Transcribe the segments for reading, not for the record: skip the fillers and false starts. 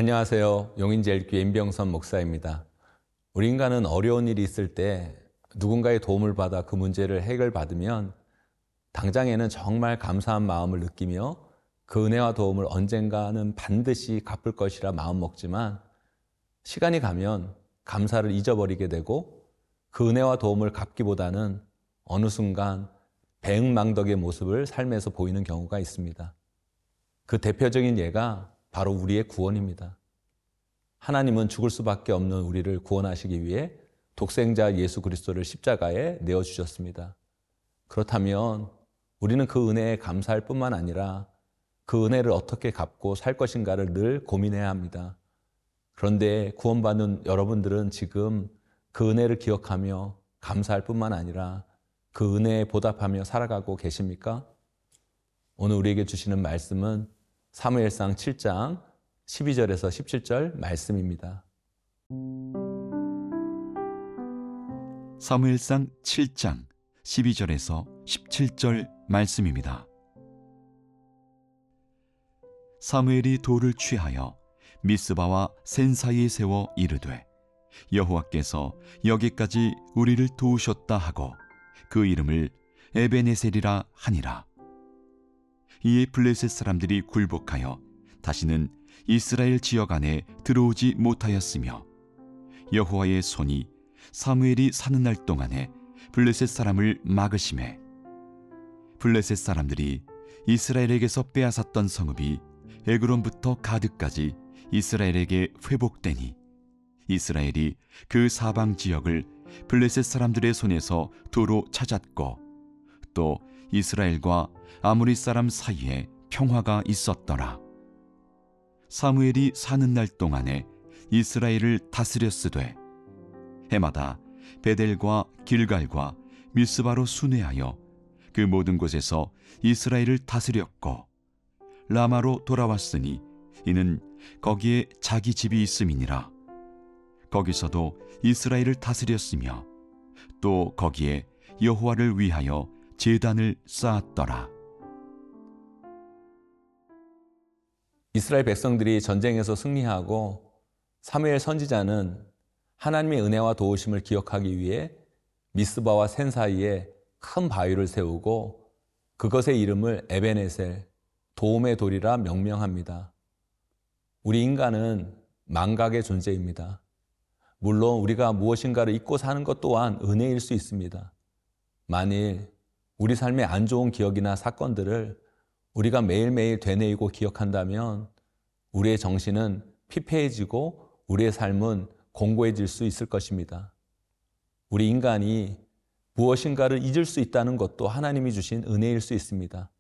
안녕하세요. 용인제일교회 임병선 목사입니다. 우리 인간은 어려운 일이 있을 때 누군가의 도움을 받아 그 문제를 해결받으면 당장에는 정말 감사한 마음을 느끼며 그 은혜와 도움을 언젠가는 반드시 갚을 것이라 마음먹지만 시간이 가면 감사를 잊어버리게 되고 그 은혜와 도움을 갚기보다는 어느 순간 배은망덕의 모습을 삶에서 보이는 경우가 있습니다. 그 대표적인 예가 바로 우리의 구원입니다. 하나님은 죽을 수밖에 없는 우리를 구원하시기 위해 독생자 예수 그리스도를 십자가에 내어주셨습니다. 그렇다면 우리는 그 은혜에 감사할 뿐만 아니라 그 은혜를 어떻게 갚고 살 것인가를 늘 고민해야 합니다. 그런데 구원받은 여러분들은 지금 그 은혜를 기억하며 감사할 뿐만 아니라 그 은혜에 보답하며 살아가고 계십니까? 오늘 우리에게 주시는 말씀은 사무엘상 7장 12절에서 17절 말씀입니다. 사무엘상 7장 12절에서 17절 말씀입니다. 사무엘이 돌을 취하여 미스바와 센 사이에 세워 이르되 여호와께서 여기까지 우리를 도우셨다 하고 그 이름을 에베네셀이라 하니라. 이에 블레셋 사람들이 굴복하여 다시는 이스라엘 지역 안에 들어오지 못하였으며 여호와의 손이 사무엘이 사는 날 동안에 블레셋 사람을 막으심에 블레셋 사람들이 이스라엘에게서 빼앗았던 성읍이 에그론부터 가드까지 이스라엘에게 회복되니 이스라엘이 그 사방 지역을 블레셋 사람들의 손에서 도로 찾았고 또 이스라엘과 아모리 사람 사이에 평화가 있었더라. 사무엘이 사는 날 동안에 이스라엘을 다스렸으되 해마다 베델과 길갈과 미스바로 순회하여 그 모든 곳에서 이스라엘을 다스렸고 라마로 돌아왔으니 이는 거기에 자기 집이 있음이니라. 거기서도 이스라엘을 다스렸으며 또 거기에 여호와를 위하여 제단을 쌓았더라. 이스라엘 백성들이 전쟁에서 승리하고 사무엘 선지자는 하나님의 은혜와 도우심을 기억하기 위해 미스바와 센 사이에 큰 바위를 세우고 그것의 이름을 에베네셀, 도움의 돌이라 명명합니다. 우리 인간은 망각의 존재입니다. 물론 우리가 무엇인가를 잊고 사는 것 또한 은혜일 수 있습니다. 만일 우리 삶의 안 좋은 기억이나 사건들을 우리가 매일매일 되뇌이고 기억한다면 우리의 정신은 피폐해지고 우리의 삶은 공고해질 수 있을 것입니다. 우리 인간이 무엇인가를 잊을 수 있다는 것도 하나님이 주신 은혜일 수 있습니다.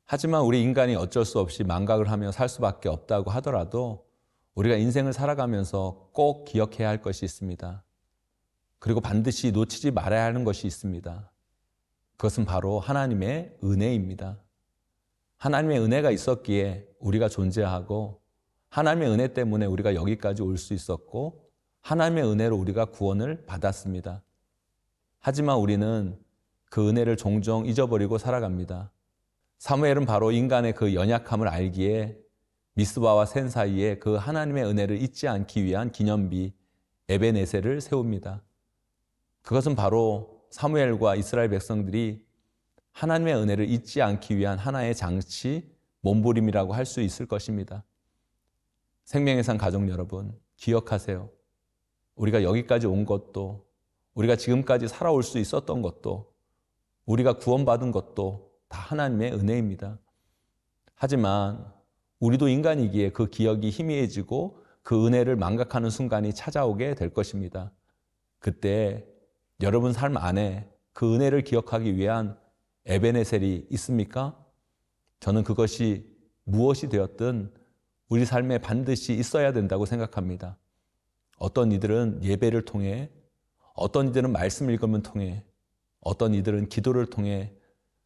하지만 우리 인간이 어쩔 수 없이 망각을 하며 살 수밖에 없다고 하더라도 우리가 인생을 살아가면서 꼭 기억해야 할 것이 있습니다. 그리고 반드시 놓치지 말아야 하는 것이 있습니다. 그것은 바로 하나님의 은혜입니다. 하나님의 은혜가 있었기에 우리가 존재하고 하나님의 은혜 때문에 우리가 여기까지 올 수 있었고 하나님의 은혜로 우리가 구원을 받았습니다. 하지만 우리는 그 은혜를 종종 잊어버리고 살아갑니다. 사무엘은 바로 인간의 그 연약함을 알기에 미스바와 센 사이에 그 하나님의 은혜를 잊지 않기 위한 기념비 에베네셀을 세웁니다. 그것은 바로 사무엘과 이스라엘 백성들이 하나님의 은혜를 잊지 않기 위한 하나의 장치, 몸부림이라고 할 수 있을 것입니다. 생명의 산 가족 여러분, 기억하세요. 우리가 여기까지 온 것도, 우리가 지금까지 살아올 수 있었던 것도, 우리가 구원받은 것도 다 하나님의 은혜입니다. 하지만 우리도 인간이기에 그 기억이 희미해지고 그 은혜를 망각하는 순간이 찾아오게 될 것입니다. 그때 여러분 삶 안에 그 은혜를 기억하기 위한 에베네셀이 있습니까? 저는 그것이 무엇이 되었든 우리 삶에 반드시 있어야 된다고 생각합니다. 어떤 이들은 예배를 통해, 어떤 이들은 말씀 읽음을 통해, 어떤 이들은 기도를 통해,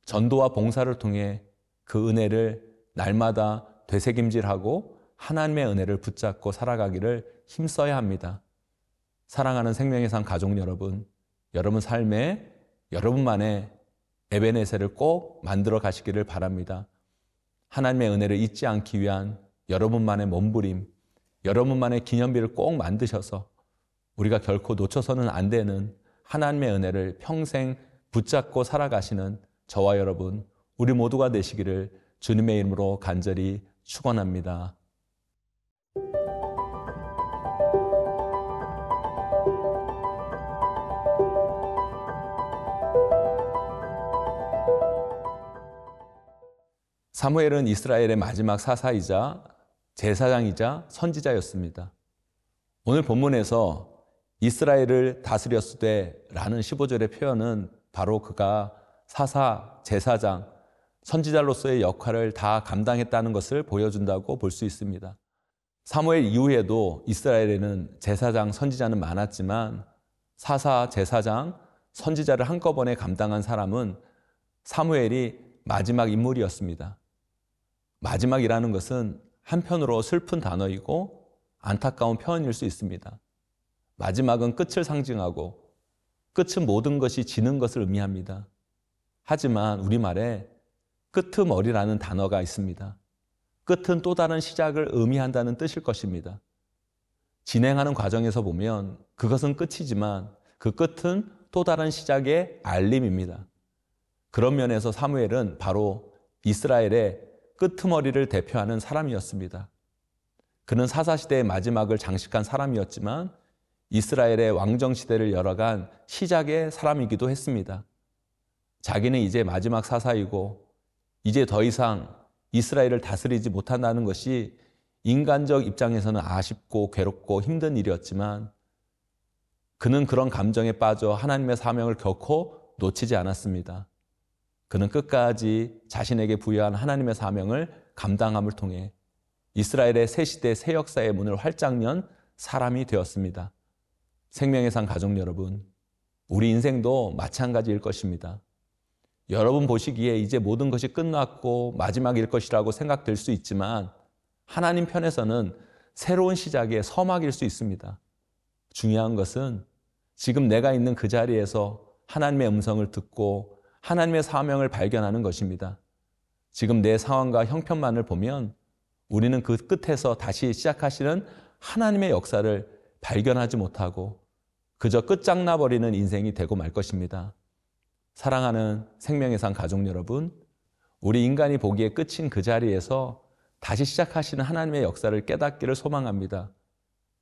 전도와 봉사를 통해 그 은혜를 날마다 되새김질하고 하나님의 은혜를 붙잡고 살아가기를 힘써야 합니다. 사랑하는 생명의 산 가족 여러분, 여러분 삶에 여러분만의 에베네셀을 꼭 만들어 가시기를 바랍니다. 하나님의 은혜를 잊지 않기 위한 여러분만의 몸부림, 여러분만의 기념비를 꼭 만드셔서 우리가 결코 놓쳐서는 안 되는 하나님의 은혜를 평생 붙잡고 살아가시는 저와 여러분, 우리 모두가 되시기를 주님의 이름으로 간절히 축원합니다. 사무엘은 이스라엘의 마지막 사사이자 제사장이자 선지자였습니다. 오늘 본문에서 이스라엘을 다스렸을 때라는 15절의 표현은 바로 그가 사사, 제사장, 선지자로서의 역할을 다 감당했다는 것을 보여준다고 볼 수 있습니다. 사무엘 이후에도 이스라엘에는 제사장, 선지자는 많았지만 사사, 제사장, 선지자를 한꺼번에 감당한 사람은 사무엘이 마지막 인물이었습니다. 마지막이라는 것은 한편으로 슬픈 단어이고 안타까운 표현일 수 있습니다. 마지막은 끝을 상징하고 끝은 모든 것이 지는 것을 의미합니다. 하지만 우리말에 끄트머리라는 단어가 있습니다. 끝은 또 다른 시작을 의미한다는 뜻일 것입니다. 진행하는 과정에서 보면 그것은 끝이지만 그 끝은 또 다른 시작의 알림입니다. 그런 면에서 사무엘은 바로 이스라엘의 끄트머리를 대표하는 사람이었습니다. 그는 사사시대의 마지막을 장식한 사람이었지만 이스라엘의 왕정시대를 열어간 시작의 사람이기도 했습니다. 자기는 이제 마지막 사사이고 이제 더 이상 이스라엘을 다스리지 못한다는 것이 인간적 입장에서는 아쉽고 괴롭고 힘든 일이었지만 그는 그런 감정에 빠져 하나님의 사명을 결코 놓치지 않았습니다. 그는 끝까지 자신에게 부여한 하나님의 사명을 감당함을 통해 이스라엘의 새 시대, 새 역사의 문을 활짝 연 사람이 되었습니다. 생명의 산 가족 여러분, 우리 인생도 마찬가지일 것입니다. 여러분 보시기에 이제 모든 것이 끝났고 마지막일 것이라고 생각될 수 있지만 하나님 편에서는 새로운 시작의 서막일 수 있습니다. 중요한 것은 지금 내가 있는 그 자리에서 하나님의 음성을 듣고 하나님의 사명을 발견하는 것입니다. 지금 내 상황과 형편만을 보면 우리는 그 끝에서 다시 시작하시는 하나님의 역사를 발견하지 못하고 그저 끝장나버리는 인생이 되고 말 것입니다. 사랑하는 생명의 산 가족 여러분, 우리 인간이 보기에 끝인 그 자리에서 다시 시작하시는 하나님의 역사를 깨닫기를 소망합니다.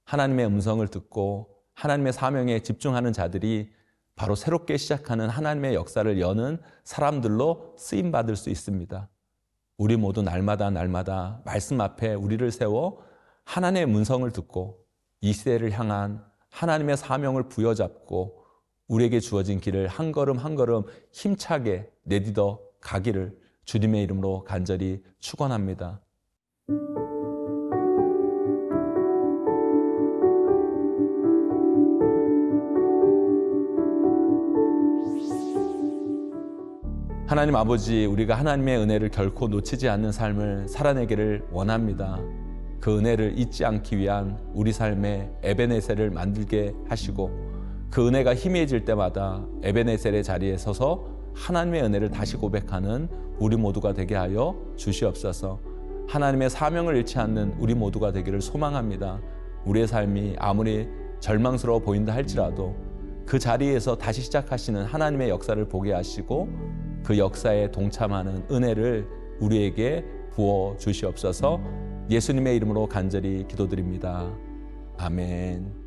하나님의 음성을 듣고 하나님의 사명에 집중하는 자들이 바로 새롭게 시작하는 하나님의 역사를 여는 사람들로 쓰임받을 수 있습니다. 우리 모두 날마다 말씀 앞에 우리를 세워 하나님의 음성을 듣고 이 시대를 향한 하나님의 사명을 부여잡고 우리에게 주어진 길을 한 걸음 한 걸음 힘차게 내딛어 가기를 주님의 이름으로 간절히 축원합니다. 하나님 아버지, 우리가 하나님의 은혜를 결코 놓치지 않는 삶을 살아내기를 원합니다. 그 은혜를 잊지 않기 위한 우리 삶의 에베네셀을 만들게 하시고 그 은혜가 희미해질 때마다 에베네셀의 자리에 서서 하나님의 은혜를 다시 고백하는 우리 모두가 되게 하여 주시옵소서. 하나님의 사명을 잃지 않는 우리 모두가 되기를 소망합니다. 우리의 삶이 아무리 절망스러워 보인다 할지라도 그 자리에서 다시 시작하시는 하나님의 역사를 보게 하시고 그 역사에 동참하는 은혜를 우리에게 부어 주시옵소서. 예수님의 이름으로 간절히 기도드립니다. 아멘.